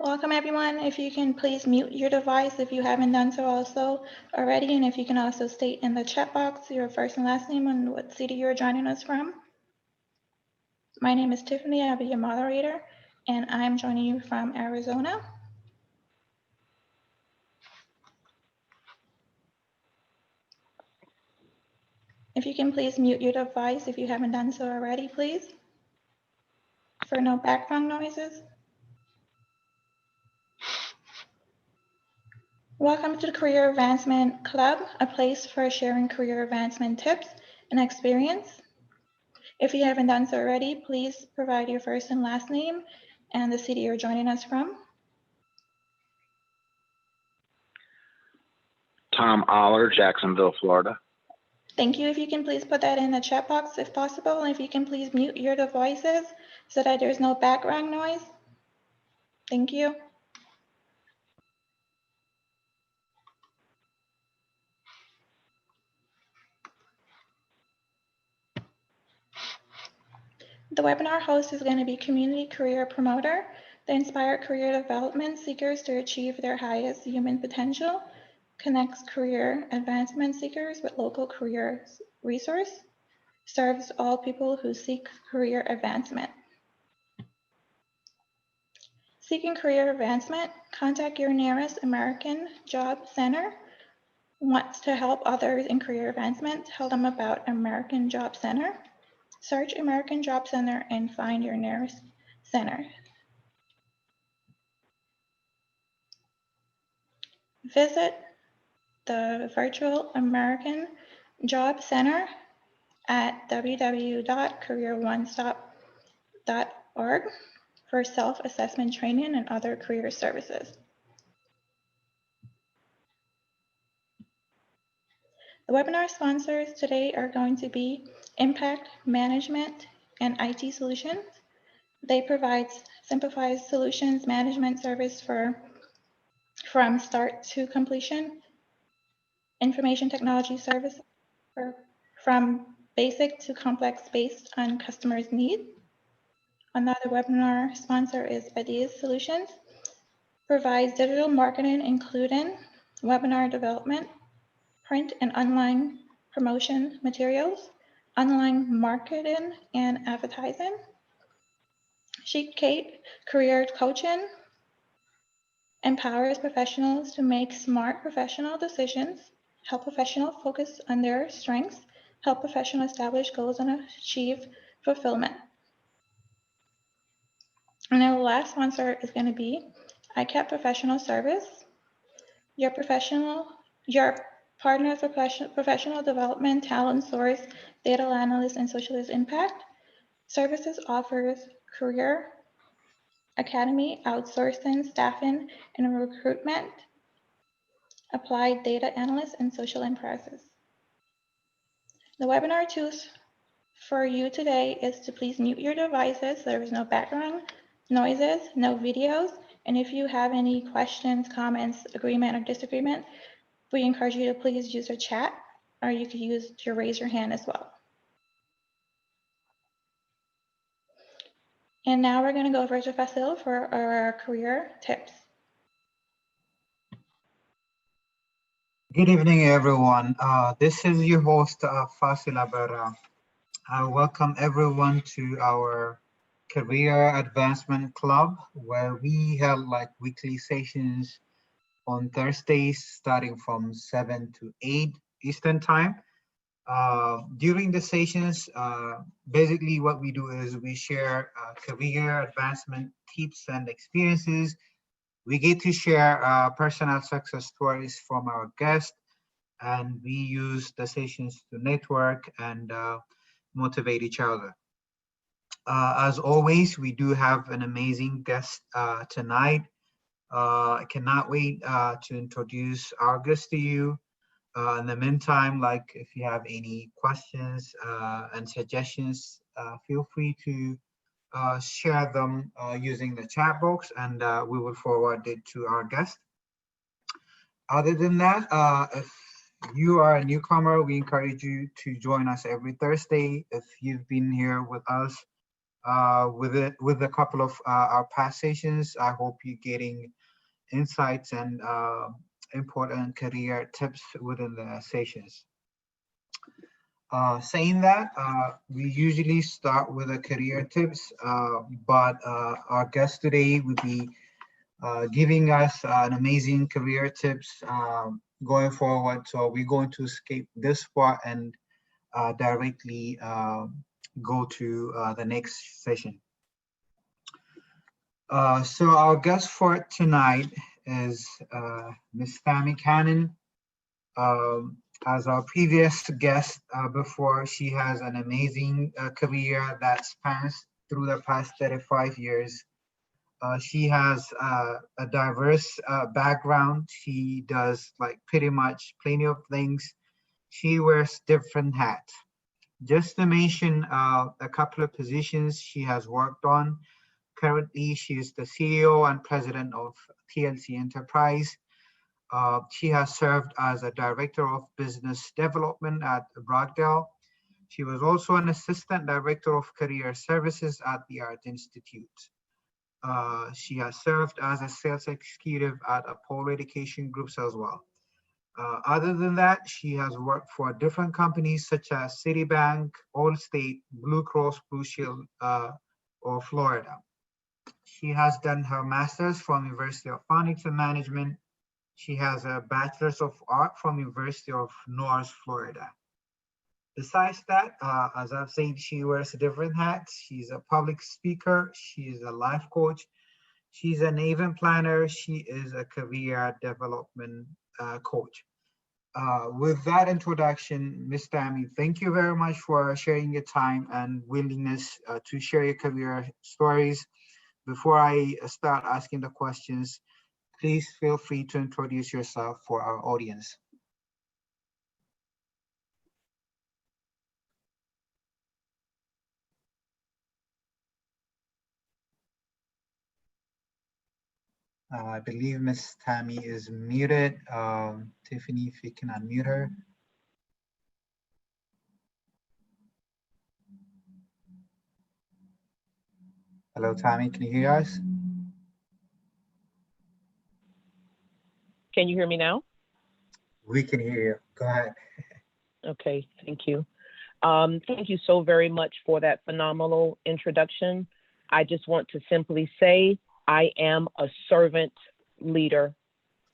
Welcome everyone. If you can please mute your device if you haven't done so also already, and if you can also state in the chat box your first and last name and what city you're joining us from. My name is Tiffany, I'll be your moderator, and I'm joining you from Arizona. If you can please mute your device if you haven't done so already, please, for no background noises. Welcome to the Career Advancement Club, a place for sharing career advancement tips and experience. If you haven't done so already, please provide your first and last name and the city you're joining us from. Tom Aller, Jacksonville, Florida. Thank you. If you can please put that in the chat box if possible, and if you can please mute your devices so that there's no background noise. Thank you. The webinar host is going to be Community Career Promoter. They inspire career development seekers to achieve their highest human potential, connects career advancement seekers with local career resource, serves all people who seek career advancement. Seeking career advancement, contact your nearest American Job Center. Wants to help others in career advancement, tell them about American Job Center. Search American Job Center and find your nearest center. Visit the virtual American Job Center at www.careeronestop.org for self-assessment training and other career services. The webinar sponsors today are going to be Impact Management and IT Solutions. They provide simplified solutions management service from start to completion, information technology service from basic to complex based on customers' needs. Another webinar sponsor is Ideas Solutions, provides digital marketing including webinar development, print and online promotion materials, online marketing and advertising. Chic Kate Career Coaching empowers professionals to make smart professional decisions, help professionals focus on their strengths, help professionals establish goals and achieve fulfillment. And our last sponsor is going to be ICAP Professional Service, your partner for professional development, talent source, data analyst, and socialist impact. Services offers career academy, outsourcing, staffing, and recruitment, applied data analyst, and social enterprises. The webinar tools for you today is to please mute your devices. There is no background noises, no videos, and if you have any questions, comments, agreement, or disagreement, we encourage you to please use the chat, or you could use to raise your hand as well. And now we're going to go over to Fasil for our career tips. Good evening, everyone. This is your host, Fasil Abera. I welcome everyone to our Career Advancement Club, where we have like weekly sessions on Thursdays starting from 7 to 8 Eastern Time. During the sessions, basically what we do is we share career advancement tips and experiences. We get to share personal success stories from our guests, and we use the sessions to network and motivate each other. As always, we do have an amazing guest tonight. I cannot wait to introduce our guest to you. In the meantime, like if you have any questions and suggestions, feel free to share them using the chat box, and we will forward it to our guest. Other than that, if you are a newcomer, we encourage you to join us every Thursday. If you've been here with us with a couple of our past sessions. I hope you're getting insights and important career tips within the sessions. Saying that, we usually start with the career tips, but our guest today will be giving us an amazing career tips going forward. So we're going to skip this part and directly go to the next session. So our guest for tonight is Miss Tammy Cannon. As our previous guest before, she has an amazing career that spans through the past 35 years. She has a diverse background. She does like pretty much plenty of things. She wears different hats. Just to mention a couple of positions she has worked on. Currently, she is the CEO and president of TLC Enterprise. She has served as a director of business development at Brockdale. She was also an assistant director of career services at the Art Institute. She has served as a sales executive at Apollo Education Groups as well. Other than that, she has worked for different companies such as Citibank, Allstate, Blue Cross Blue Shield, or Florida. She has done her master's from University of Phoenix in Management. She has a bachelor's of art from University of North Florida. Besides that, as I've said, she wears different hats. She's a public speaker. She's a life coach. She's an event planner. She is a career development coach. With that introduction, Ms. Tammy, thank you very much for sharing your time and willingness to share your career stories. Before I start asking the questions, please feel free to introduce yourself for our audience. I believe Ms. Tammy is muted. Tiffany, if you can unmute her. Hello, Tammy, can you hear us? Can you hear me now? We can hear you. Go ahead. Okay, thank you. Thank you so very much for that phenomenal introduction. I just want to simply say I am a servant leader.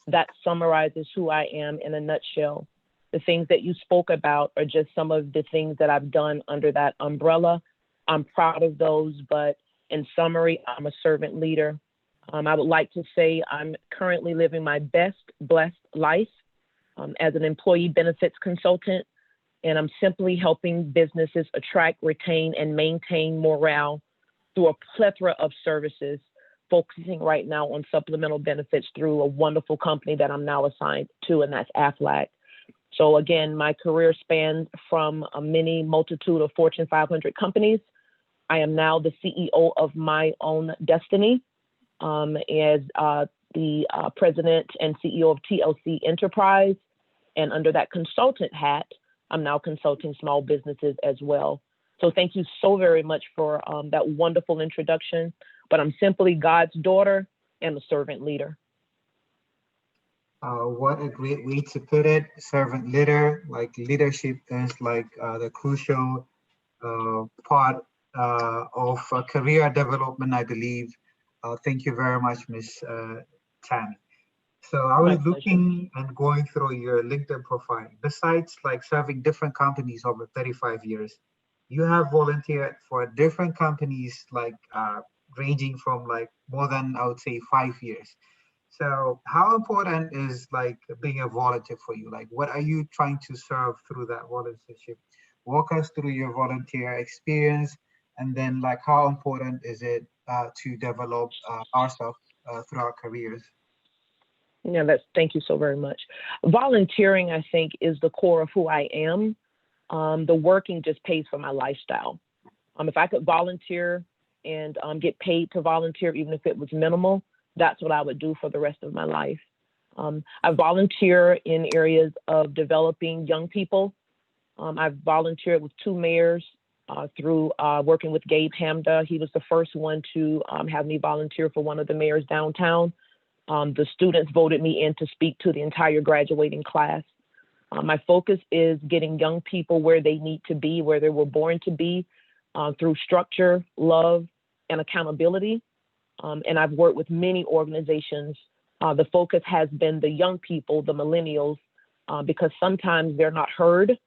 That summarizes who I am in a nutshell. The things that you spoke about are just some of the things that I've done under that umbrella. I'm proud of those, but in summary, I'm a servant leader. I would like to say I'm currently living my best blessed life as an employee benefits consultant, and I'm simply helping businesses attract, retain, and maintain morale through a plethora of services, focusing right now on supplemental benefits through a wonderful company that I'm now assigned to, and that's AFLAC. So again, my career spans from a many multitude of Fortune 500 companies. I am now the CEO of my own destiny as the president and CEO of TLC Enterprise. And under that consultant hat, I'm now consulting small businesses as well. So thank you so very much for that wonderful introduction. But I'm simply God's daughter and a servant leader. What a great way to put it, servant leader. Like leadership is like the crucial part of career development, I believe. Thank you very much, Ms. Tammy. So I was looking and going through your LinkedIn profile. Besides like serving different companies over 35 years, you have volunteered for different companies, like ranging from like more than, I would say, 5 years. So how important is like being a volunteer for you? Like what are you trying to serve through that volunteership? Walk us through your volunteer experience, and then like how important is it to develop ourselves through our careers? Yeah, thank you so very much. Volunteering, I think, is the core of who I am. The working just pays for my lifestyle. If I could volunteer and get paid to volunteer, even if it was minimal, that's what I would do for the rest of my life. I volunteer in areas of developing young people. I've volunteered with 2 mayors through working with Gabe Hamda. He was the first one to have me volunteer for one of the mayors downtown. The students voted me in to speak to the entire graduating class. My focus is getting young people where they need to be, where they were born to be, through structure, love, and accountability. And I've worked with many organizations. The focus has been the young people, the millennials, because sometimes they're not heard,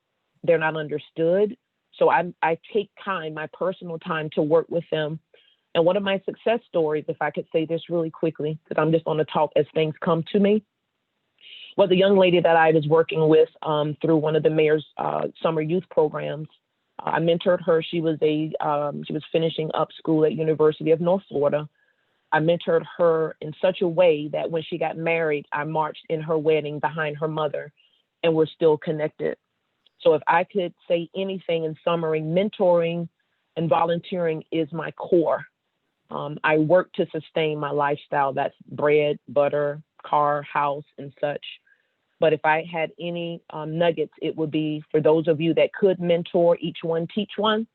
they're not understood. So I take time, my personal time, to work with them. And one of my success stories, if I could say this really quickly, because I'm just going to talk as things come to me, was a young lady that I was working with through one of the mayor's summer youth programs. I mentored her. She was finishing up school at University of North Florida. I mentored her in such a way that when she got married, I marched in her wedding behind her mother, and we're still connected. So if I could say anything in summary, mentoring and volunteering is my core. I work to sustain my lifestyle. That's bread, butter, car, house, and such. But if I had any nuggets, it would be for those of you that could mentor each one, teach one.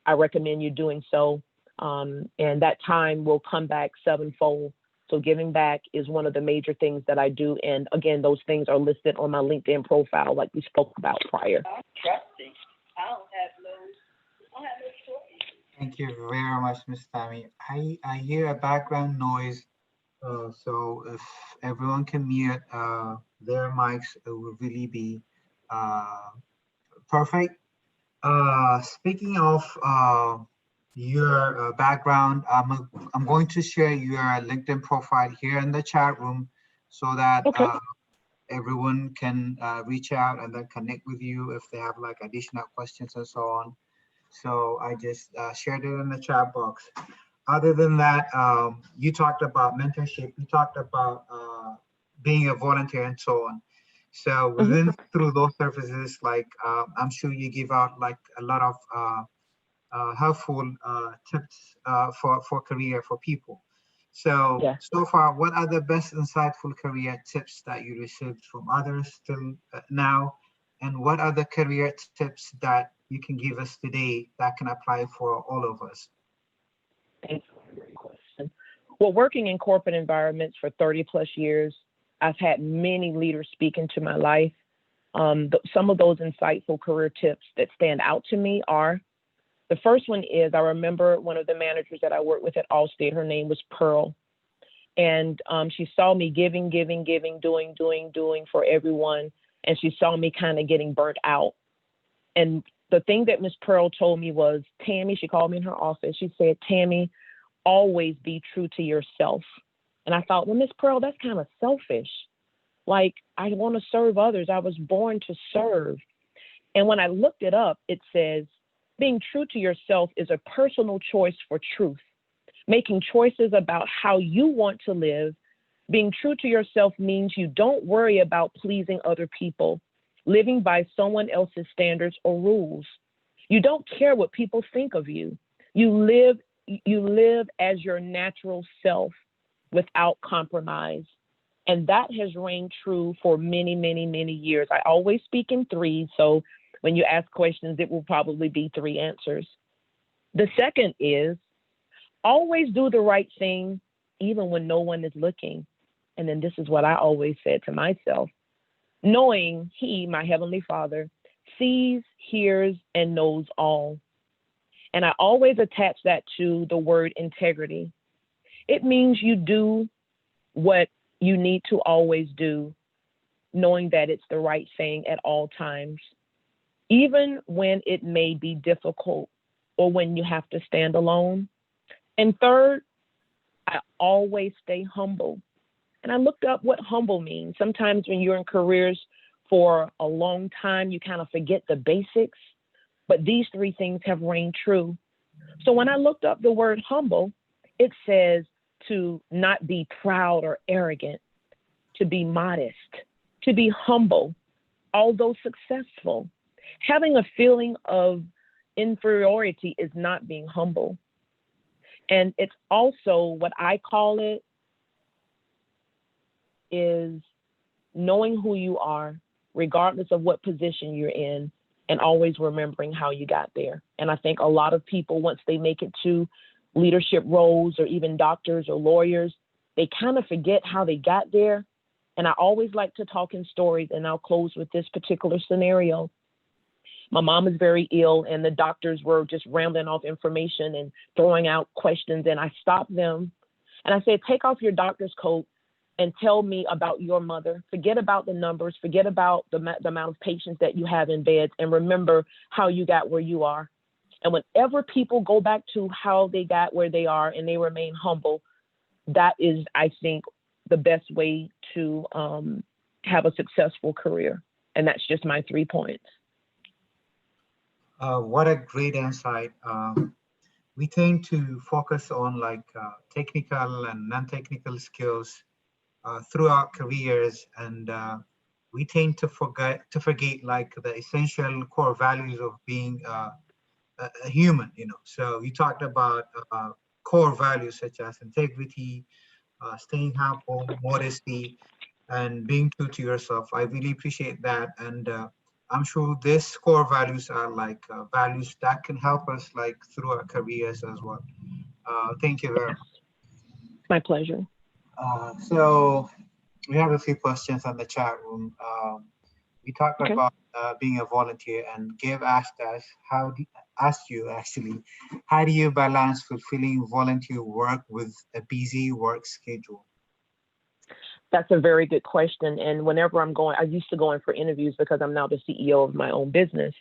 I recommend you doing so. And that time will come back sevenfold. So giving back is one of the major things that I do. And again, those things are listed on my LinkedIn profile, like we spoke about prior. Thank you very much, Ms. Tammy. I hear a background noise. So if everyone can mute their mics, it would really be perfect. Speaking of your background, I'm going to share your LinkedIn profile here in the chat room so that everyone can reach out and then connect with you if they have like additional questions and so on. So I just shared it in the chat box. Other than that, you talked about mentorship, you talked about being a volunteer and so on. So within through those services, like I'm sure you give out like a lot of helpful tips for career for people. So so far, what are the best insightful career tips that you received from others till now, and what are the career tips that you can give us today that can apply for all of us? Thanks. Great question. Well, working in corporate environments for 30 plus years, I've had many leaders speak into my life. Some of those insightful career tips that stand out to me are, the first one is, I remember one of the managers that I worked with at Allstate, her name was Pearl. And she saw me giving, doing for everyone. And she saw me kind of getting burnt out. And the thing that Miss Pearl told me was, Tammy, she called me in her office. She said, Tammy, always be true to yourself. And I thought, well, Miss Pearl, that's kind of selfish. Like, I want to serve others. I was born to serve. And when I looked it up, it says, being true to yourself is a personal choice for truth. Making choices about how you want to live. Being true to yourself means you don't worry about pleasing other people, living by someone else's standards or rules. You don't care what people think of you. You live as your natural self without compromise. And that has reigned true for many, many, many years. I always speak in threes, so when you ask questions, it will probably be three answers. The second is, always do the right thing, even when no one is looking. And then this is what I always said to myself, knowing He, my Heavenly Father, sees, hears, and knows all. And I always attach that to the word integrity. It means you do what you need to always do, knowing that it's the right thing at all times, even when it may be difficult or when you have to stand alone. And third, I always stay humble. And I looked up what humble means. Sometimes when you're in careers for a long time, you kind of forget the basics, but these three things have reigned true. So when I looked up the word humble, it says to not be proud or arrogant, to be modest, to be humble, although successful. Having a feeling of inferiority is not being humble. And it's also, what I call it, is knowing who you are, regardless of what position you're in, and always remembering how you got there. And I think a lot of people, once they make it to leadership roles or even doctors or lawyers, they kind of forget how they got there. And I always like to talk in stories, and I'll close with this particular scenario. My mom is very ill, and the doctors were just rambling off information and throwing out questions. And I stopped them and I said, take off your doctor's coat and tell me about your mother. Forget about the numbers, forget about the amount of patients that you have in beds, and remember how you got where you are. And whenever people go back to how they got where they are and they remain humble, that is, I think, the best way to have a successful career. And that's just my 3 points. What a great insight. We tend to focus on technical and non-technical skills throughout careers, and we tend to forget like the essential core values of being a human. So you talked about core values such as integrity, staying humble, modesty, and being true to yourself. I really appreciate that, and I'm sure these core values are values that can help us through our careers as well. Thank you very much. My pleasure. So we have a few questions on the chat room. We talked Okay. about being a volunteer, and Gabe asked us, asked you actually, how do you balance fulfilling volunteer work with a busy work schedule? That's a very good question. And whenever I used to go in for interviews because I'm now the CEO of my own business,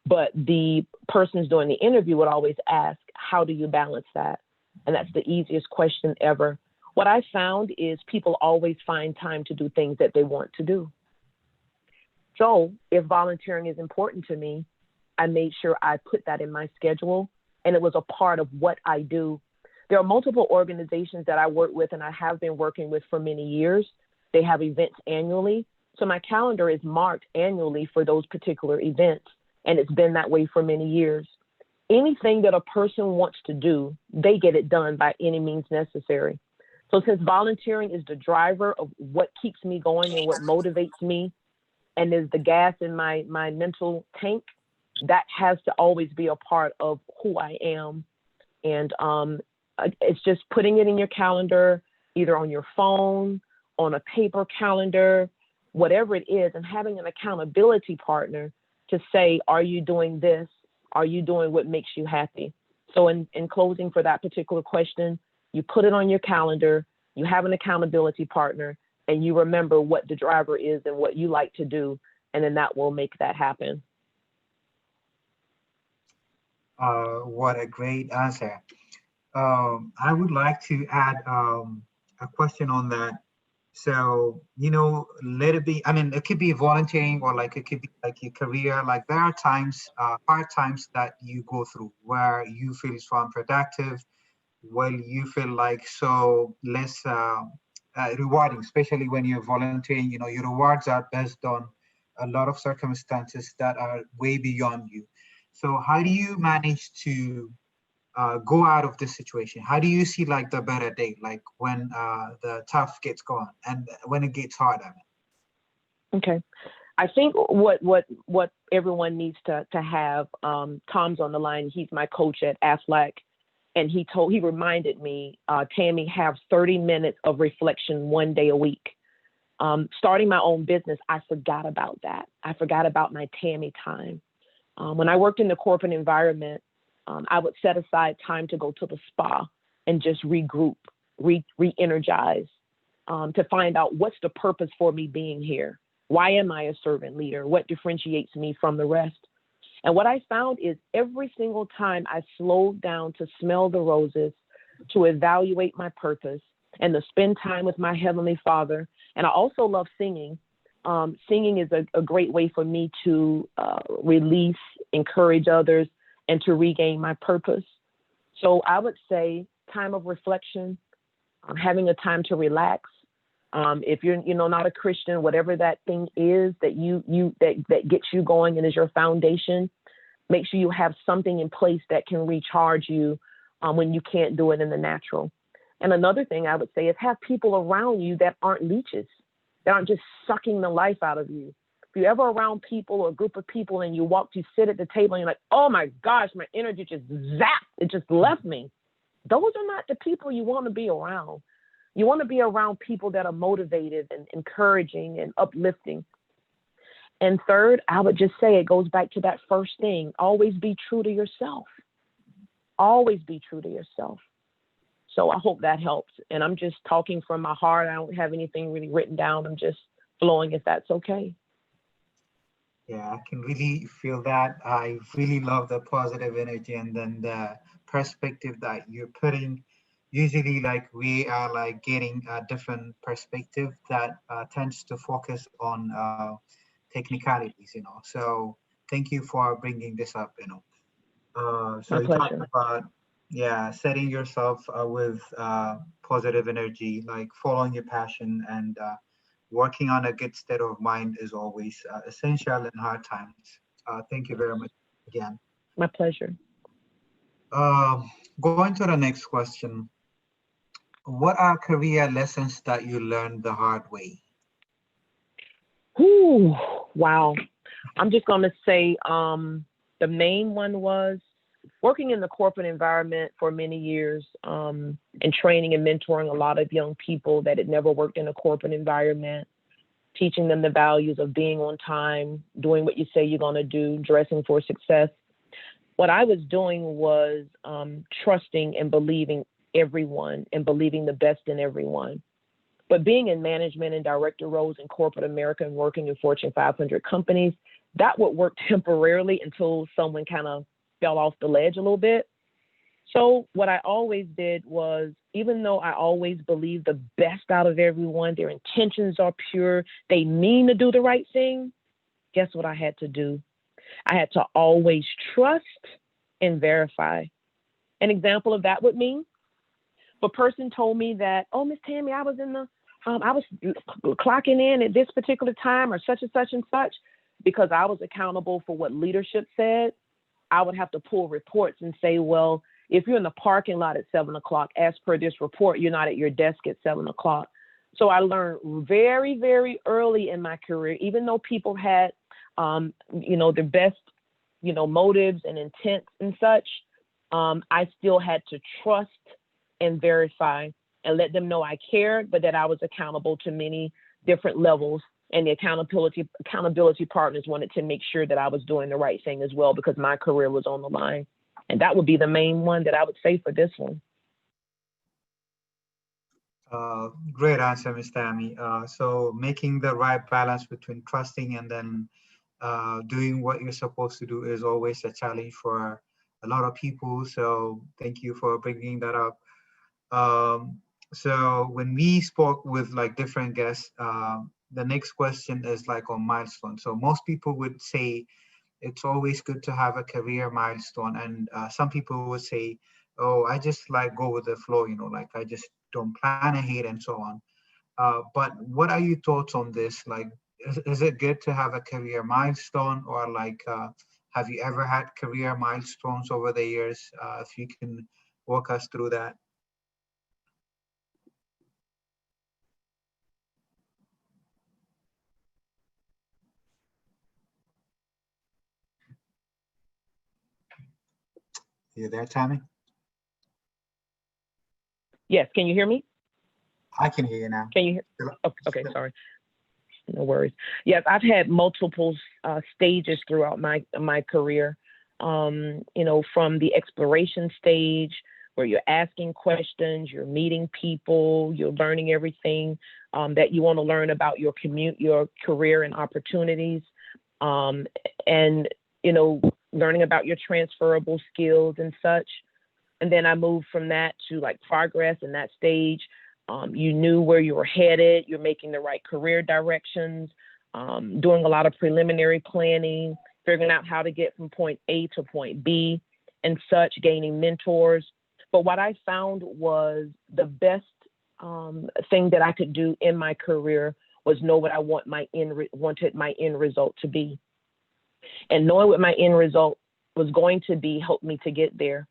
but the persons doing the interview would always ask, how do you balance that? And that's the easiest question ever. What I found is people always find time to do things that they want to do. So if volunteering is important to me, I made sure I put that in my schedule, and it was a part of what I do. There are multiple organizations that I work with, and I have been working with for many years. They have events annually. So my calendar is marked annually for those particular events, and it's been that way for many years. Anything that a person wants to do, they get it done by any means necessary. So since volunteering is the driver of what keeps me going and what motivates me, and is the gas in my mental tank, that has to always be a part of who I am. And it's just putting it in your calendar, either on your phone, on a paper calendar, whatever it is, and having an accountability partner to say, are you doing this? Are you doing what makes you happy? So in closing for that particular question, you put it on your calendar, you have an accountability partner, and you remember what the driver is and what you like to do, and then that will make that happen. What a great answer. I would like to add a question on that. So, let it be, it could be volunteering, or it could be your career. There are times, hard times that you go through where you feel so unproductive, where you feel so less rewarding, especially when you're volunteering. Your rewards are based on a lot of circumstances that are way beyond you. So how do you manage to go out of this situation? How do you see the better day, when the tough gets going and when it gets hard? Okay. I think what everyone needs to have, Tom's on the line, he's my coach at AFLAC, and he reminded me, Tammy, have 30 minutes of reflection one day a week. Starting my own business, I forgot about that. I forgot about my Tammy time. When I worked in the corporate environment, I would set aside time to go to the spa and just regroup, re-energize, to find out what's the purpose for me being here. Why am I a servant leader? What differentiates me from the rest? And what I found is every single time I slowed down to smell the roses, to evaluate my purpose, and to spend time with my Heavenly Father. And I also love singing. Singing is a great way for me to release, encourage others, and to regain my purpose. So I would say time of reflection, having a time to relax. If you're not a Christian, whatever that thing is that that gets you going and is your foundation, make sure you have something in place that can recharge you when you can't do it in the natural. And another thing I would say is have people around you that aren't leeches, that aren't just sucking the life out of you. If you're ever around people or a group of people and you sit at the table and you're like, oh my gosh, my energy just zapped, it just left me. Those are not the people you want to be around. You want to be around people that are motivated and encouraging and uplifting. And third, I would just say it goes back to that first thing. Always be true to yourself. Always be true to yourself. So I hope that helps. And I'm just talking from my heart. I don't have anything really written down. I'm just flowing, if that's okay. Yeah, I can really feel that. I really love the positive energy and then the perspective that you're putting. Usually, like we are like getting a different perspective that tends to focus on technicalities, So thank you for bringing this up. So My you talked pleasure. about, yeah, setting yourself with positive energy, like following your passion and working on a good state of mind is always essential in hard times. Thank you very much again. My pleasure. Going to the next question. What are career lessons that you learned the hard way? Whew, wow. I'm just going to say the main one was working in the corporate environment for many years and training and mentoring a lot of young people that had never worked in a corporate environment, teaching them the values of being on time, doing what you say you're going to do, dressing for success. What I was doing was trusting and believing everyone and believing the best in everyone. But being in management and director roles in corporate America and working in Fortune 500 companies, that would work temporarily until someone kind of fell off the ledge a little bit. So what I always did was, even though I always believed the best out of everyone, their intentions are pure, they mean to do the right thing, guess what I had to do? I had to always trust and verify. An example of that would mean if a person told me that, oh, Miss Tammy, I was clocking in at this particular time or such and such, because I was accountable for what leadership said, I would have to pull reports and say, well, if you're in the parking lot at 7 o'clock, as per this report, you're not at your desk at 7 o'clock. So I learned very, very early in my career, even though people had, their best, motives and intents and such, I still had to trust and verify and let them know I cared, but that I was accountable to many different levels. And the accountability partners wanted to make sure that I was doing the right thing as well, because my career was on the line. And that would be the main one that I would say for this one. Great answer, Ms. Tammy. So making the right balance between trusting and then doing what you're supposed to do is always a challenge for a lot of people. So thank you for bringing that up. So when we spoke with like different guests, the next question is like on milestone. So most people would say it's always good to have a career milestone, and some people would say, oh, I just like go with the flow, like I just don't plan ahead and so on. But what are your thoughts on this? Like, is it good to have a career milestone, or like, have you ever had career milestones over the years? If you can walk us through that. You there, Tammy? Yes, can you hear me? I can hear you now. Can you hear? Okay, sorry. No worries. Yes, I've had multiple stages throughout my career. From the exploration stage, where you're asking questions, you're meeting people, you're learning everything that you want to learn about your career and opportunities, and learning about your transferable skills and such. And then I moved from that to like progress in that stage. You knew where you were headed, you're making the right career directions, doing a lot of preliminary planning, figuring out how to get from point A to point B and such, gaining mentors. But what I found was the best thing that I could do in my career was know what I wanted my end result to be. And knowing what my end result was going to be helped me to get there.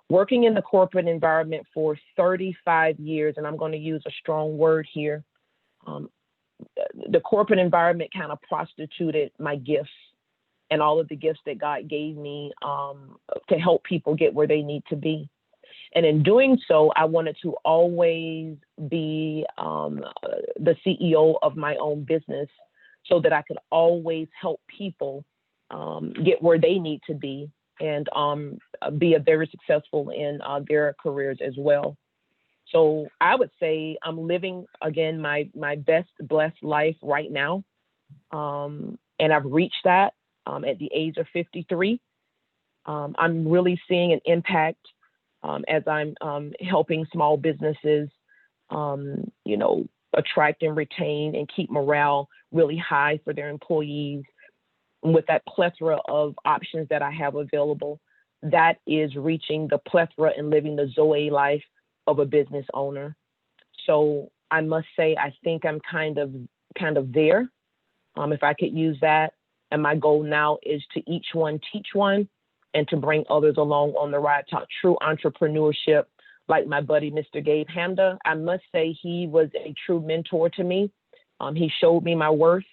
Working in the corporate environment for 35 years, and I'm going to use a strong word here, the corporate environment kind of prostituted my gifts and all of the gifts that God gave me to help people get where they need to be. And in doing so, I wanted to always be the CEO of my own business so that I could always help people get where they need to be and be a very successful in their careers as well. So I would say I'm living, again, my best blessed life right now. And I've reached that at the age of 53. I'm really seeing an impact as I'm helping small businesses, attract and retain and keep morale really high for their employees. And with that plethora of options that I have available, that is reaching the plethora and living the Zoe life of a business owner. So I must say, I think I'm kind of there, if I could use that. And my goal now is to each one teach one and to bring others along on the ride to true entrepreneurship, like my buddy, Mr. Gabe Hamda. I must say he was a true mentor to me. He showed me my worth.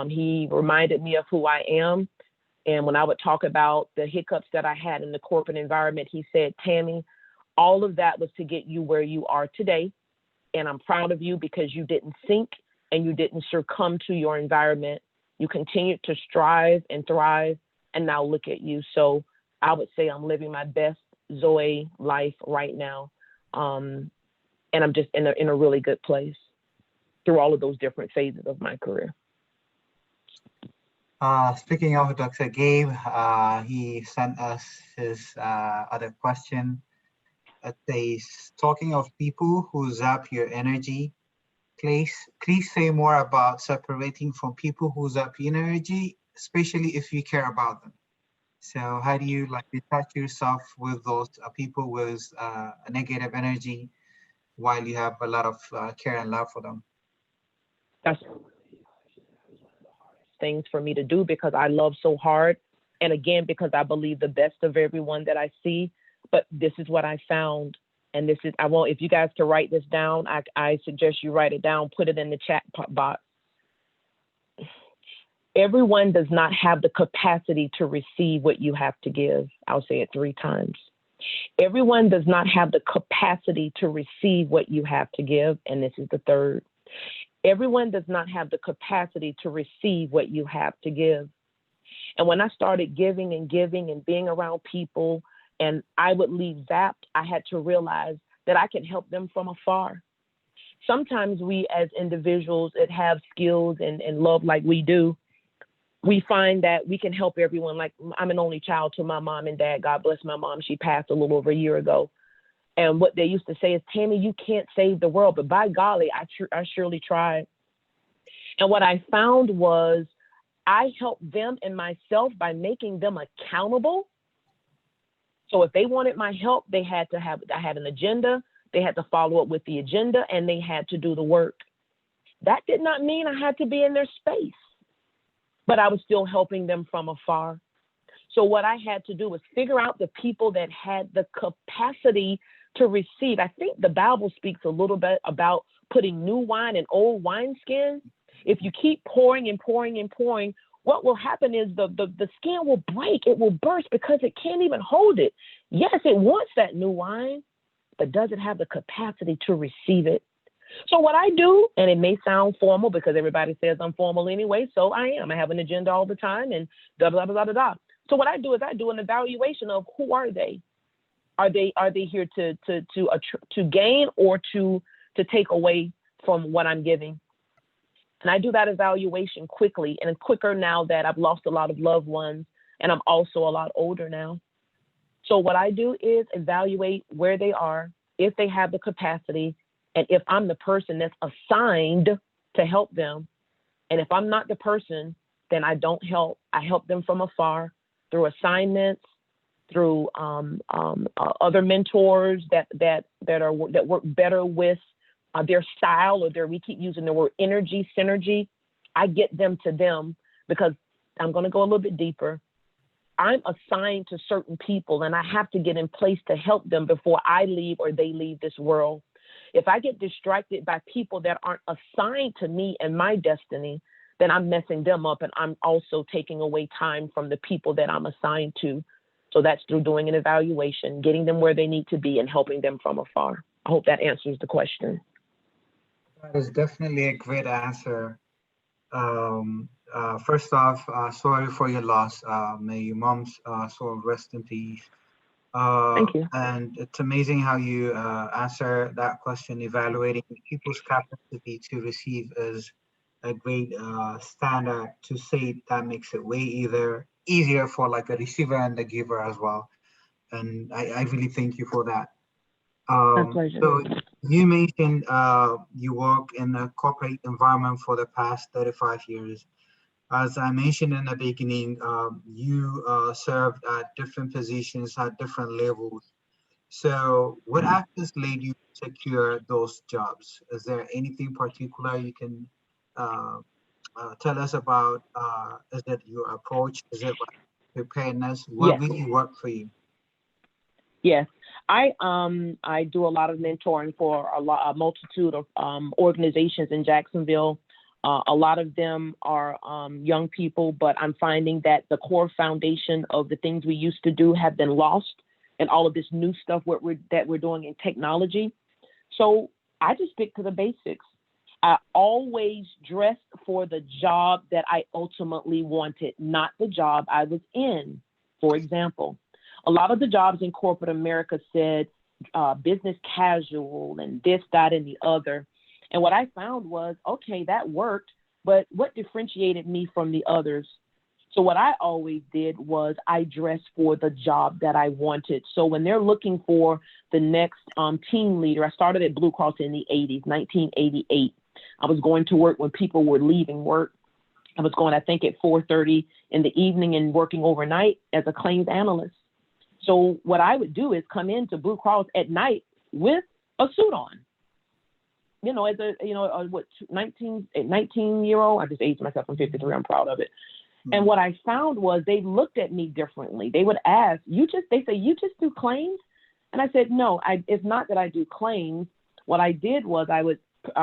He reminded me of who I am. And when I would talk about the hiccups that I had in the corporate environment, he said, Tammy, all of that was to get you where you are today. And I'm proud of you because you didn't sink and you didn't succumb to your environment. You continued to strive and thrive. And now look at you. So I would say I'm living my best Zoe life right now. And I'm just in a really good place through all of those different phases of my career. Speaking of Dr. Gabe, he sent us his other question. It says, talking of people who zap your energy, please say more about separating from people who zap your energy, especially if you care about them. So how do you detach yourself with those people with a negative energy while you have a lot of care and love for them? That's things for me to do because I love so hard. And again, because I believe the best of everyone that I see. But this is what I found. And this is, if you guys can write this down, I suggest you write it down, put it in the chat box. Everyone does not have the capacity to receive what you have to give. I'll say it 3 times. Everyone does not have the capacity to receive what you have to give. And this is the 3rd. Everyone does not have the capacity to receive what you have to give. And when I started giving and being around people, and I would leave zapped, I had to realize that I can help them from afar. Sometimes we as individuals that have skills and love like we do, we find that we can help everyone. Like I'm an only child to my mom and dad. God bless my mom. She passed a little over a year ago. And what they used to say is, Tammy, you can't save the world. But by golly, I surely tried. And what I found was I helped them and myself by making them accountable. So if they wanted my help, I had an agenda. They had to follow up with the agenda and they had to do the work. That did not mean I had to be in their space, but I was still helping them from afar. So what I had to do was figure out the people that had the capacity to receive. I think the Bible speaks a little bit about putting new wine in old wineskin. If you keep pouring and pouring and pouring, what will happen is the skin will break. It will burst because it can't even hold it. Yes, it wants that new wine, but does it have the capacity to receive it? So what I do, and it may sound formal because everybody says I'm formal anyway, so I am. I have an agenda all the time and blah, blah, blah, blah, blah. So what I do is I do an evaluation of who are they? Are they here to gain or to take away from what I'm giving? And I do that evaluation quickly and quicker now that I've lost a lot of loved ones and I'm also a lot older now. So what I do is evaluate where they are, if they have the capacity, and if I'm the person that's assigned to help them. And if I'm not the person, then I don't help. I help them from afar through assignments, through other mentors that work better with their style or we keep using the word energy, synergy. I get them to them because I'm going to go a little bit deeper. I'm assigned to certain people and I have to get in place to help them before I leave or they leave this world. If I get distracted by people that aren't assigned to me and my destiny, then I'm messing them up, and I'm also taking away time from the people that I'm assigned to. So that's through doing an evaluation, getting them where they need to be, and helping them from afar. I hope that answers the question. That is definitely a great answer. First off, sorry for your loss. May your mom's soul rest in peace. Thank you. And it's amazing how you answer that question. Evaluating people's capacity to receive is a great standard to say. That makes it way easier for like a receiver and the giver as well. And I really thank you for that. My pleasure. So you mentioned you work in a corporate environment for the past 35 years. As I mentioned in the beginning, you served at different positions at different levels. So what actions led you to secure those jobs? Is there anything particular you can uh, tell us about? Is it your approach? Is it like preparedness? What Yes. really worked for you? Yes, I do a lot of mentoring for a multitude of organizations in Jacksonville. A lot of them are young people, but I'm finding that the core foundation of the things we used to do have been lost, and all of this new stuff that we're doing in technology. So I just stick to the basics. I always dressed for the job that I ultimately wanted, not the job I was in. For example, a lot of the jobs in corporate America said business casual and this, that, and the other. And what I found was, okay, that worked, but what differentiated me from the others? So what I always did was I dressed for the job that I wanted. So when they're looking for the next team leader, I started at Blue Cross in the 80s, 1988. I was going to work when people were leaving work. I was going, I think, at 4:30 in the evening and working overnight as a claims analyst. So what I would do is come into Blue Cross at night with a suit on. You know, as a 19-year-old, I just aged myself. I'm 53. I'm proud of it. Mm-hmm. And what I found was they looked at me differently. They would ask, they say, you just do claims? And I said, no, it's not that I do claims. What I did was I would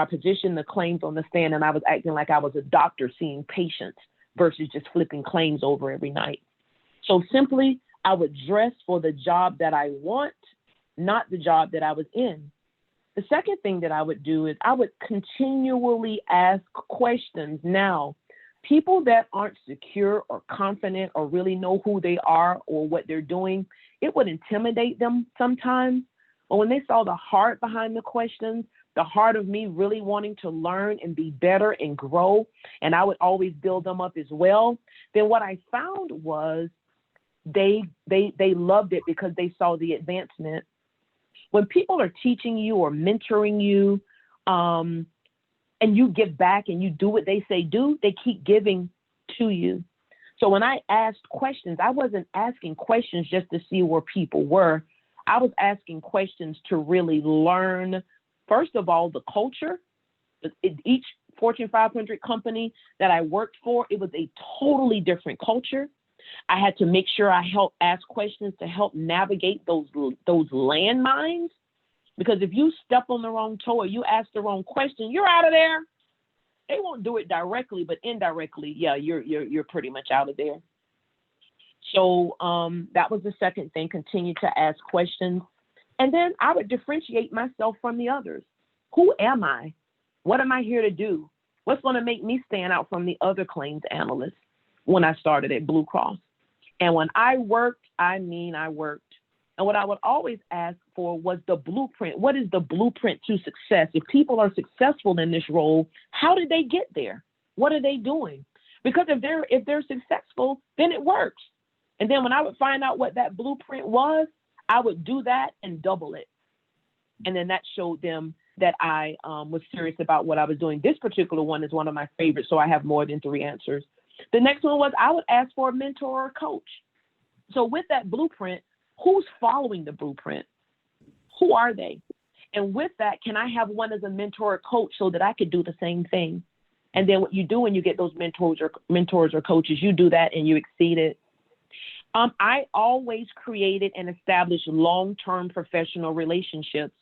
position the claims on the stand, and I was acting like I was a doctor seeing patients versus just flipping claims over every night. So simply, I would dress for the job that I want, not the job that I was in. The second thing that I would do is I would continually ask questions. Now, people that aren't secure or confident or really know who they are or what they're doing, it would intimidate them sometimes. But when they saw the heart behind the questions, the heart of me really wanting to learn and be better and grow, and I would always build them up as well, then what I found was they loved it because they saw the advancement. When people are teaching you or mentoring you, and you give back and you do what they say do, they keep giving to you. So when I asked questions, I wasn't asking questions just to see where people were. I was asking questions to really learn, first of all, the culture. Each Fortune 500 company that I worked for, it was a totally different culture. I had to make sure I help ask questions to help navigate those landmines. Because if you step on the wrong toe or you ask the wrong question, you're out of there. They won't do it directly, but indirectly, yeah, you're pretty much out of there. So that was the second thing, continue to ask questions. And then I would differentiate myself from the others. Who am I? What am I here to do? What's going to make me stand out from the other claims analysts when I started at Blue Cross? And when I worked, I mean I worked. And what I would always ask for was the blueprint. What is the blueprint to success? If people are successful in this role, how did they get there? What are they doing? Because if they're successful, then it works. And then when I would find out what that blueprint was, I would do that and double it. And then that showed them that I was serious about what I was doing. This particular one is one of my favorites, so I have more than 3 answers. The next one was I would ask for a mentor or a coach. So with that blueprint, who's following the blueprint? Who are they? And with that, can I have one as a mentor or coach so that I could do the same thing? And then what you do when you get those mentors or coaches, you do that and you exceed it. I always created and established long-term professional relationships.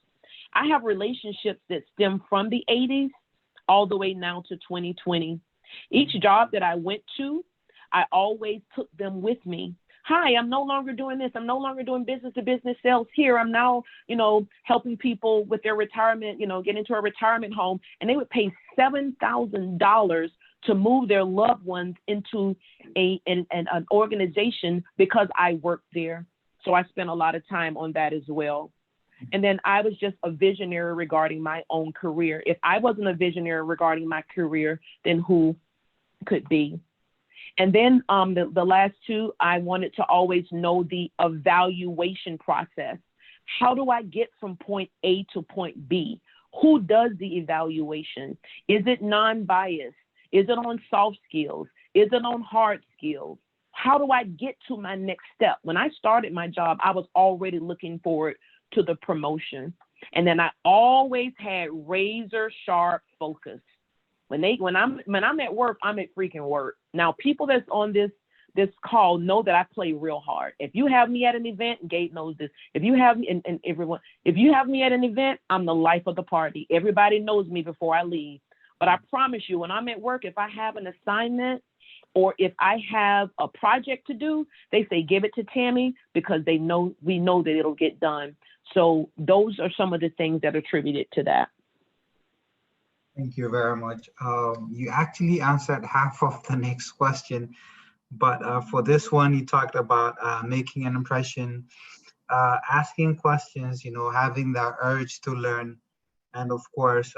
I have relationships that stem from the 80s all the way now to 2020. Each job that I went to, I always took them with me. Hi, I'm no longer doing this. I'm no longer doing business to business sales here. I'm now, helping people with their retirement, get into a retirement home. And they would pay $7,000 to move their loved ones into an organization because I worked there. So I spent a lot of time on that as well. And then I was just a visionary regarding my own career. If I wasn't a visionary regarding my career, then who could be? And then the last two, I wanted to always know the evaluation process. How do I get from point A to point B? Who does the evaluation? Is it non-biased? Is it on soft skills? Is it on hard skills? How do I get to my next step? When I started my job, I was already looking forward to the promotion. And then I always had razor sharp focus. When I'm at work, I'm at freaking work. Now, people that's on this call know that I play real hard. If you have me at an event, Gabe knows this. If you have me, and everyone, if you have me at an event, I'm the life of the party. Everybody knows me before I leave. But I promise you, when I'm at work, if I have an assignment or if I have a project to do, they say, give it to Tammy, because we know that it'll get done. So those are some of the things that are attributed to that. Thank you very much. You actually answered half of the next question, but for this one, you talked about making an impression, asking questions, having that urge to learn, and of course,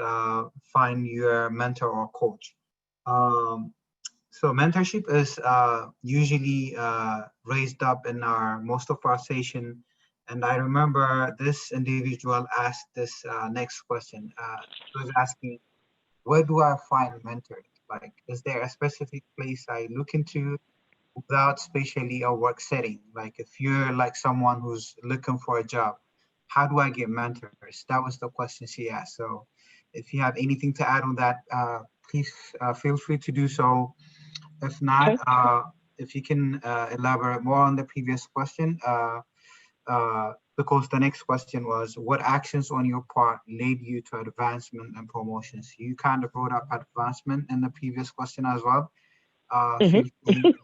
find your mentor or coach. So mentorship is usually raised up in most of our session. And I remember this individual asked this next question. He was asking, where do I find mentors? Like, is there a specific place I look into without spatially a work setting? Like, if you're like someone who's looking for a job, how do I get mentors? That was the question she asked. So if you have anything to add on that, please feel free to do so. If not, Okay. if you can elaborate more on the previous question, because the next question was, what actions on your part led you to advancement and promotions? You kind of brought up advancement in the previous question as well. Feel free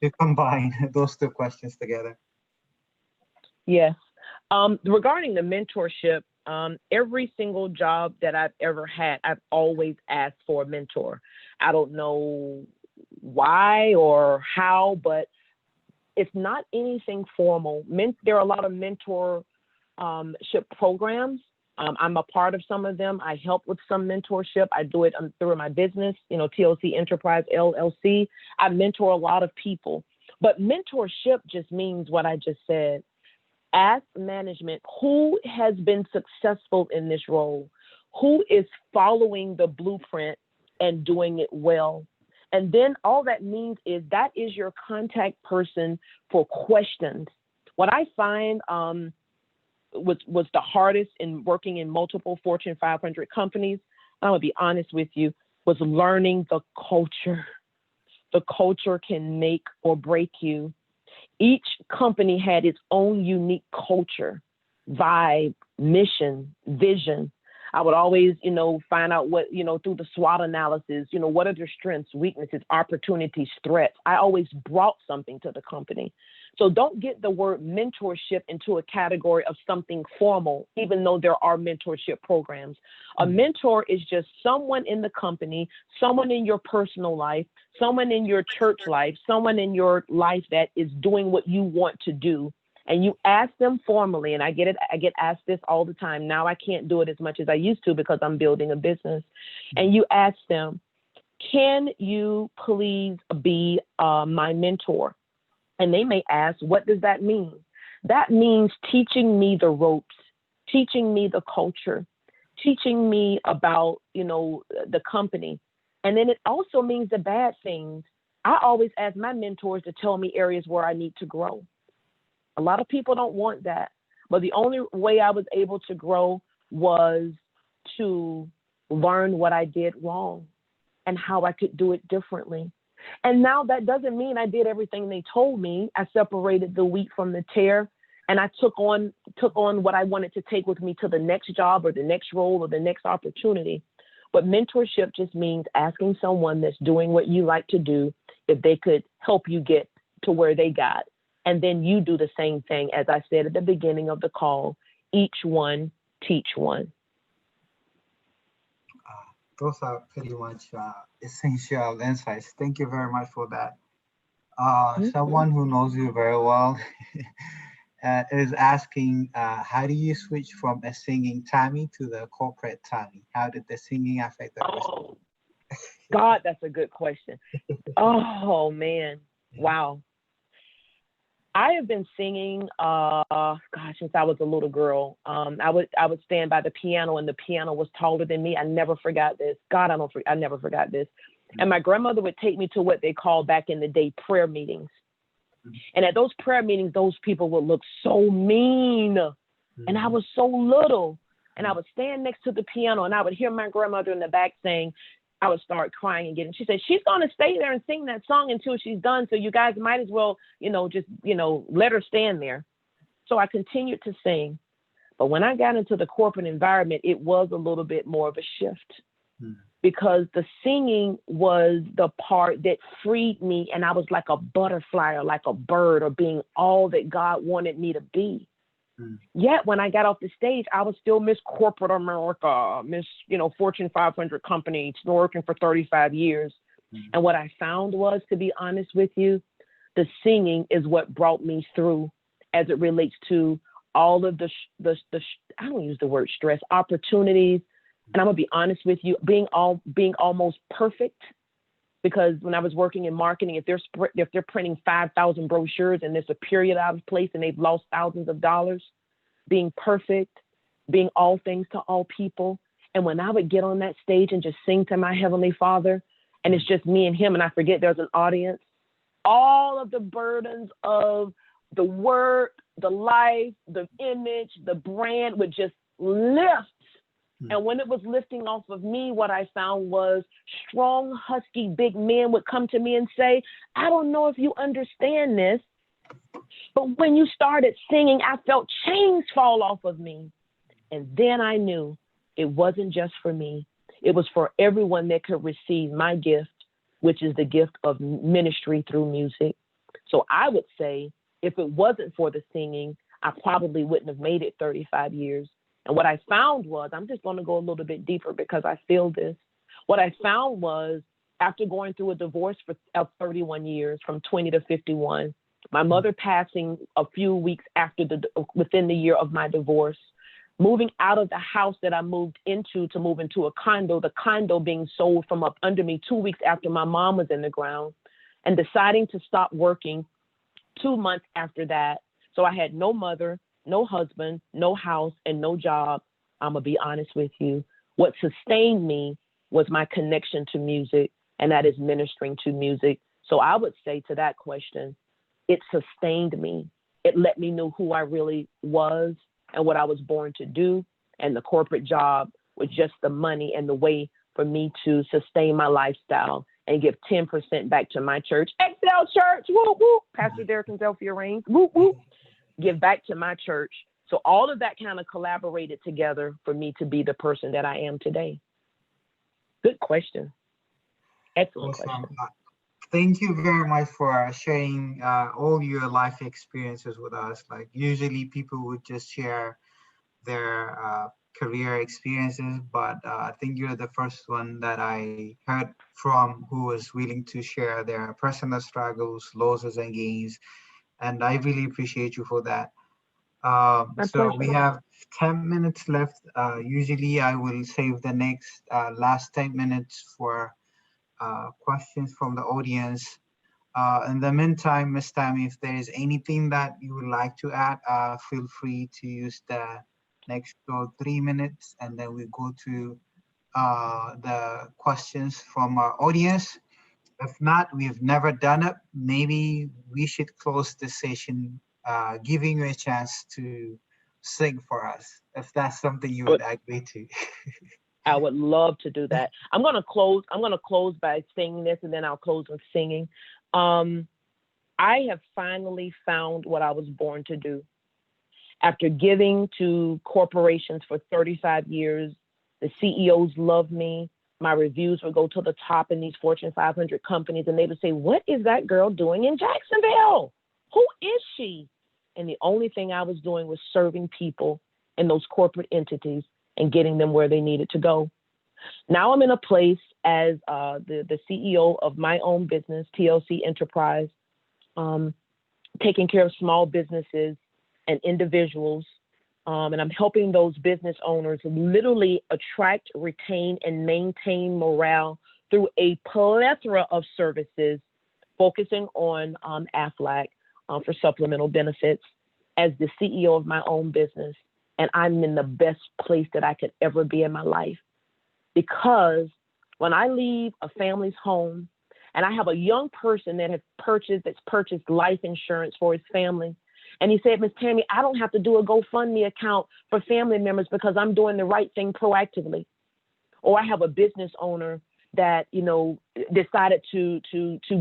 to combine those two questions together. Yes. Regarding the mentorship, every single job that I've ever had, I've always asked for a mentor. I don't know why or how, but it's not anything formal. There are a lot of mentorship programs. I'm a part of some of them. I help with some mentorship. I do it through my business, TLC Enterprise LLC. I mentor a lot of people. But mentorship just means what I just said. Ask management who has been successful in this role, who is following the blueprint and doing it well. And then all that means is that is your contact person for questions. What I find was the hardest in working in multiple Fortune 500 companies, I'm gonna be honest with you, was learning the culture. The culture can make or break you. Each company had its own unique culture, vibe, mission, vision. I would always, find out what, through the SWOT analysis, what are their strengths, weaknesses, opportunities, threats. I always brought something to the company. So don't get the word mentorship into a category of something formal, even though there are mentorship programs. A mentor is just someone in the company, someone in your personal life, someone in your church life, someone in your life that is doing what you want to do. And you ask them formally, and I get asked this all the time. Now I can't do it as much as I used to because I'm building a business. And you ask them, can you please be my mentor? And they may ask, what does that mean? That means teaching me the ropes, teaching me the culture, teaching me about, the company. And then it also means the bad things. I always ask my mentors to tell me areas where I need to grow. A lot of people don't want that. But the only way I was able to grow was to learn what I did wrong and how I could do it differently. And now that doesn't mean I did everything they told me. I separated the wheat from the tare. And I took on what I wanted to take with me to the next job or the next role or the next opportunity. But mentorship just means asking someone that's doing what you like to do if they could help you get to where they got. And then you do the same thing. As I said at the beginning of the call, each one teach one. Those are pretty much essential insights. Thank you very much for that. Someone who knows you very well is asking, how do you switch from a singing Tammy to the corporate Tammy? How did the singing affect the person? Oh, God, that's a good question. Oh, man. Wow. I have been singing, since I was a little girl. I would stand by the piano, and the piano was taller than me. I never forgot this. God, I never forgot this. And my grandmother would take me to what they called back in the day prayer meetings. And at those prayer meetings, those people would look so mean. And I was so little. And I would stand next to the piano, and I would hear my grandmother in the back saying, I would start crying again. She said, she's going to stay there and sing that song until she's done. So you guys might as well, let her stand there. So I continued to sing. But when I got into the corporate environment, it was a little bit more of a shift because the singing was the part that freed me. And I was like a butterfly or like a bird or being all that God wanted me to be. Yet when I got off the stage, I was still Miss Corporate America, Miss, Fortune 500 company, working for 35 years. And what I found was, to be honest with you, the singing is what brought me through as it relates to all of the I don't use the word stress, opportunities. And I'm gonna be honest with you, being almost perfect. Because when I was working in marketing, if they're printing 5,000 brochures and there's a period out of place and they've lost thousands of dollars, being perfect, being all things to all people. And when I would get on that stage and just sing to my Heavenly Father, and it's just me and him, and I forget there's an audience, all of the burdens of the work, the life, the image, the brand would just lift. And when it was lifting off of me, what I found was strong, husky, big men would come to me and say, I don't know if you understand this, but when you started singing, I felt chains fall off of me. And then I knew it wasn't just for me. It was for everyone that could receive my gift, which is the gift of ministry through music. So I would say if it wasn't for the singing, I probably wouldn't have made it 35 years. And what I found was, I'm just going to go a little bit deeper because I feel this. What I found was, after going through a divorce of 31 years, from 20 to 51, my mother passing a few weeks within the year of my divorce, moving out of the house that I moved into to move into a condo, the condo being sold from up under me 2 weeks after my mom was in the ground, and deciding to stop working 2 months after that. So I had no mother, no husband, no house, and no job. I'm going to be honest with you. What sustained me was my connection to music, and that is ministering to music. So I would say to that question, it sustained me. It let me know who I really was and what I was born to do. And the corporate job was just the money and the way for me to sustain my lifestyle and give 10% back to my church. Excel Church, woo, woo. Pastor Derek and Zelphia Rains, woo, woo. Give back to my church. So all of that kind of collaborated together for me to be the person that I am today. Good question. Excellent question. Thank you very much for sharing all your life experiences with us. Like usually people would just share their career experiences, but I think you're the first one that I heard from who was willing to share their personal struggles, losses and gains. And I really appreciate you for that. So we have 10 minutes left. Usually I will save the next last 10 minutes for questions from the audience. In the meantime, Ms. Tammy, if there is anything that you would like to add, feel free to use the next 3 minutes, and then we go to the questions from our audience. If not, we've never done it. Maybe we should close the session giving you a chance to sing for us, if that's something you would agree to. I would love to do that. I'm gonna close by singing this, and then I'll close with singing. I have finally found what I was born to do. After giving to corporations for 35 years, the CEOs love me. My reviews would go to the top in these Fortune 500 companies, and they would say, "What is that girl doing in Jacksonville? Who is she?" And the only thing I was doing was serving people in those corporate entities and getting them where they needed to go. Now I'm in a place as the CEO of my own business, TLC Enterprise, taking care of small businesses and individuals. And I'm helping those business owners literally attract, retain, and maintain morale through a plethora of services, focusing on AFLAC for supplemental benefits as the CEO of my own business. And I'm in the best place that I could ever be in my life. Because when I leave a family's home, and I have a young person that's purchased life insurance for his family, and he said, "Miss Tammy, I don't have to do a GoFundMe account for family members because I'm doing the right thing proactively." Or I have a business owner that, decided to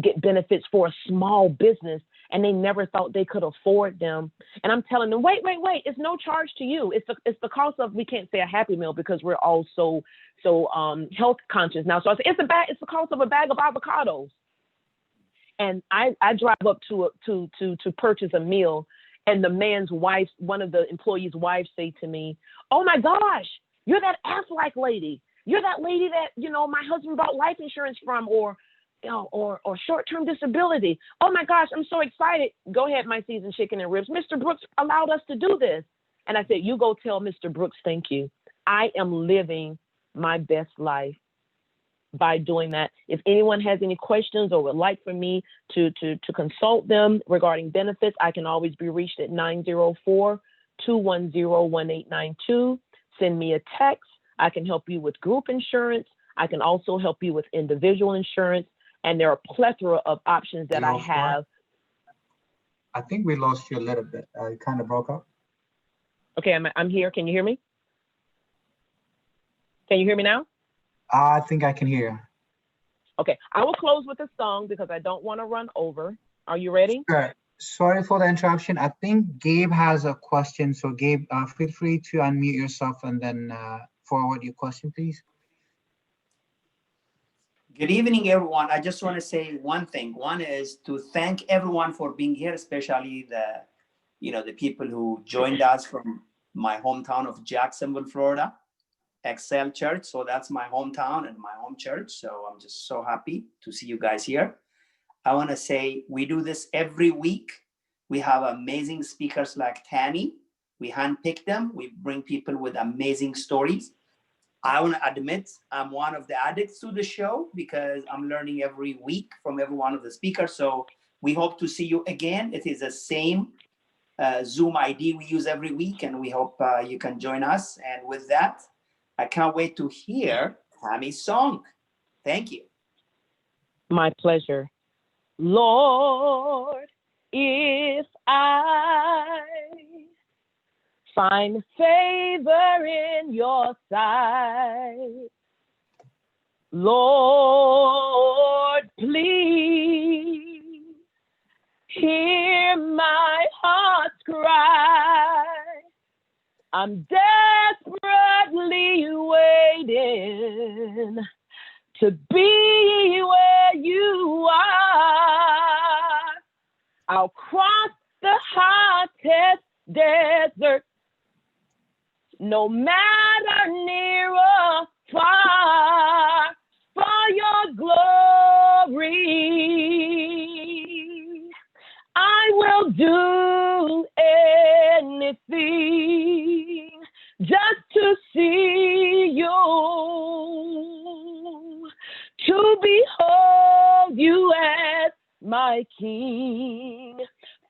get benefits for a small business, and they never thought they could afford them. And I'm telling them, wait, it's no charge to you. It's the cost of, we can't say a Happy Meal because we're all so health conscious now. So I say, it's the cost of a bag of avocados. And I drive up to purchase a meal, and the man's wife, one of the employees' wives, say to me, "Oh my gosh, you're that Aflac lady. You're that lady that, my husband bought life insurance from, or short-term disability. Oh my gosh, I'm so excited. Go ahead, my seasoned chicken and ribs. Mr. Brooks allowed us to do this." And I said, "You go tell Mr. Brooks, thank you. I am living my best life by doing that." If anyone has any questions or would like for me to consult them regarding benefits, I can always be reached at 904-210-1892. Send me a text. I can help you with group insurance. I can also help you with individual insurance. And there are a plethora of options that I have. I think we lost you a little bit. You kind of broke up. Okay, I'm here. Can you hear me? Can you hear me now? I think I can hear you. Okay, I will close with a song because I don't want to run over. Are you ready? Sure. Sorry for the interruption. I think Gabe has a question. So Gabe, feel free to unmute yourself and then forward your question, please. Good evening, everyone. I just want to say one thing. One is to thank everyone for being here, especially the people who joined us from my hometown of Jacksonville, Florida, Excel Church. So that's my hometown and my home church. So I'm just so happy to see you guys here. I want to say we do this every week. We have amazing speakers like Tammy. We handpick them. We bring people with amazing stories. I want to admit I'm one of the addicts to the show because I'm learning every week from every one of the speakers. So we hope to see you again. It is the same Zoom ID we use every week, and we hope you can join us. And with that, I can't wait to hear Tammy's song. Thank you. My pleasure. Lord, if I find favor in your sight, Lord, please hear my heart's cry. I'm desperately waiting to be where you are. I'll cross the hottest desert, no matter near or far, for your glory. I will do anything just to see you, to behold you as my King,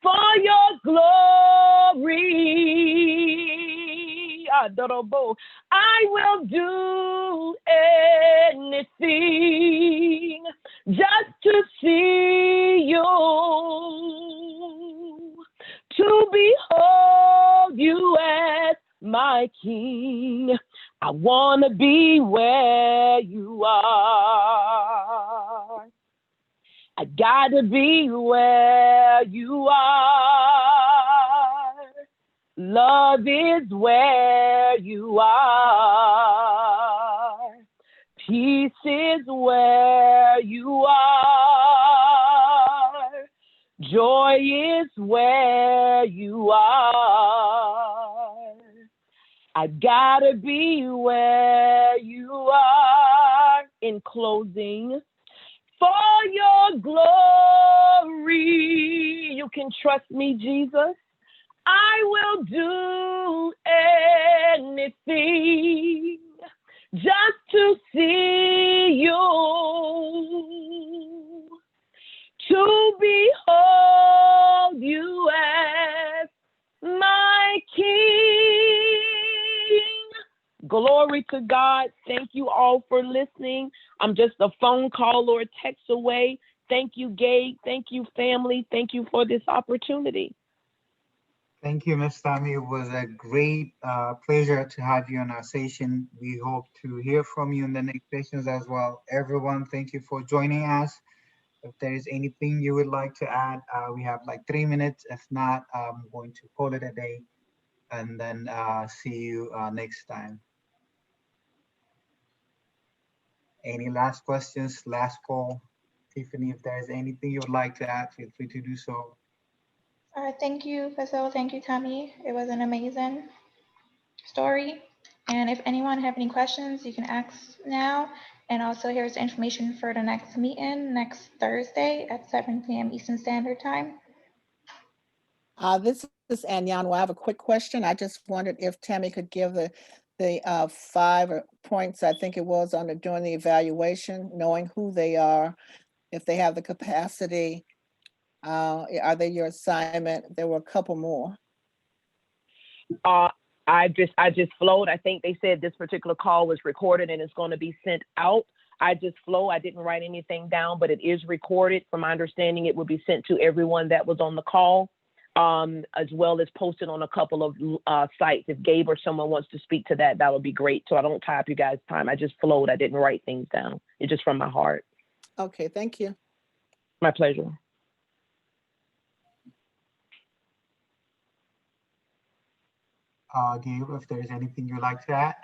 for your glory. I will do anything just to see you, to behold you as my King. I want to be where you are. I got to be where you are. Love is where you are. Peace is where you are. Joy is where you are. I gotta be where you are. In closing, for your glory, you can trust me, Jesus. I will do anything just to see you, to behold you as my King. Glory to God. Thank you all for listening. I'm just a phone call or a text away. Thank you, Gabe. Thank you, family. Thank you for this opportunity. Thank you, Ms. Tammy. It was a great pleasure to have you on our session. We hope to hear from you in the next sessions as well. Everyone, thank you for joining us. If there is anything you would like to add, we have like 3 minutes. If not, I'm going to call it a day and then see you next time. Any last questions, last call? Tiffany, if there's anything you would like to add, feel free to do so. Thank you, Fasil. Thank you, Tammy. It was an amazing story. And if anyone have any questions, you can ask now. And also here's the information for the next meeting next Thursday at 7 p.m. Eastern Standard Time. This is Anyan. Well, I have a quick question. I just wondered if Tammy could give the 5 points, I think it was, on doing the evaluation, knowing who they are, if they have the capacity, are they your assignment? There were a couple more. I just flowed. I think they said this particular call was recorded and it's going to be sent out. I just flow. I didn't write anything down, but it is recorded. From my understanding, it will be sent to everyone that was on the call, as well as posted on a couple of sites. If Gabe or someone wants to speak to that, that would be great. So I don't tie up you guys' time. I just flowed. I didn't write things down. It's just from my heart. Okay, thank you. My pleasure. Gabe, if there's anything you'd like to add.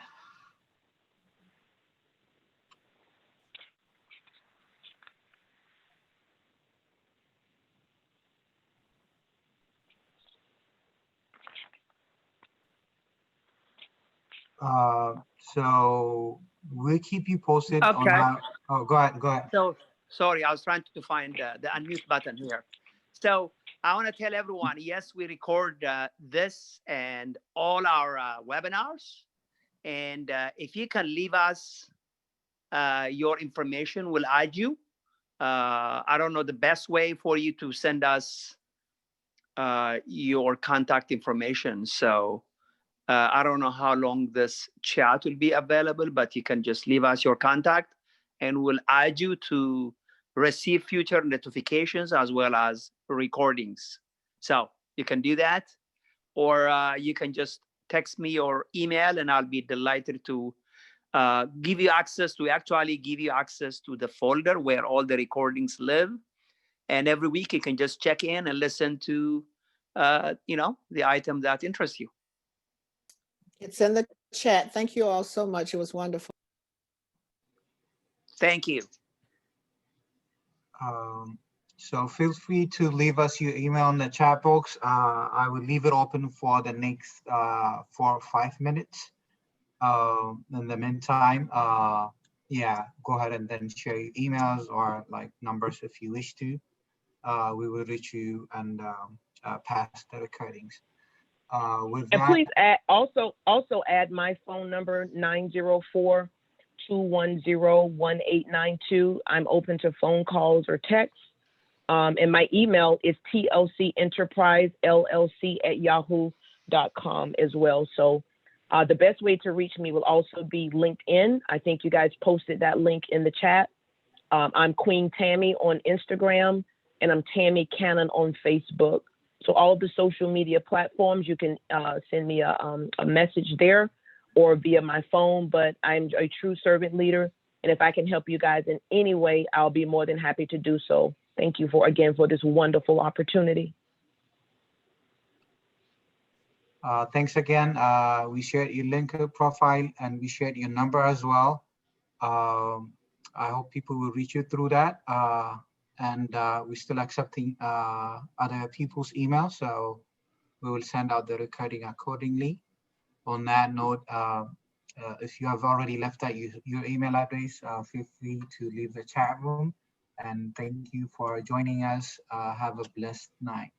So we'll keep you posted on Okay. how. Oh, go ahead. So, sorry, I was trying to find the unmute button here. So I want to tell everyone, yes, we record this and all our webinars. And if you can leave us your information, we'll add you. I don't know the best way for you to send us your contact information. So I don't know how long this chat will be available, but you can just leave us your contact and we'll add you to receive future notifications as well as recordings. So you can do that, or you can just text me or email and I'll be delighted to give you access to the folder where all the recordings live. And every week you can just check in and listen to, the item that interests you. It's in the chat. Thank you all so much. It was wonderful. Thank you. So feel free to leave us your email in the chat box. I will leave it open for the next 4 or 5 minutes. In the meantime, yeah, go ahead and then share your emails or like numbers if you wish to. We will reach you and pass the recordings. With And that, please also add my phone number, 904-210-1892. I'm open to phone calls or texts. And my email is tlcenterprisellc@yahoo.com as well. So the best way to reach me will also be LinkedIn. I think you guys posted that link in the chat. I'm Queen Tammy on Instagram, and I'm Tammy Cannon on Facebook. So all of the social media platforms, you can send me a message there or via my phone, but I'm a true servant leader. And if I can help you guys in any way, I'll be more than happy to do so. Thank you again for this wonderful opportunity. Thanks again. We shared your LinkedIn profile and we shared your number as well. I hope people will reach you through that. And we're still accepting other people's emails, so we will send out the recording accordingly. On that note, if you have already left out your email address, feel free to leave the chat room. And thank you for joining us. Have a blessed night.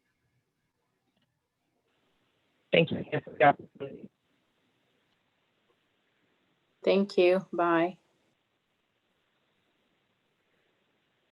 Thank you again for the opportunity. Thank you. Bye.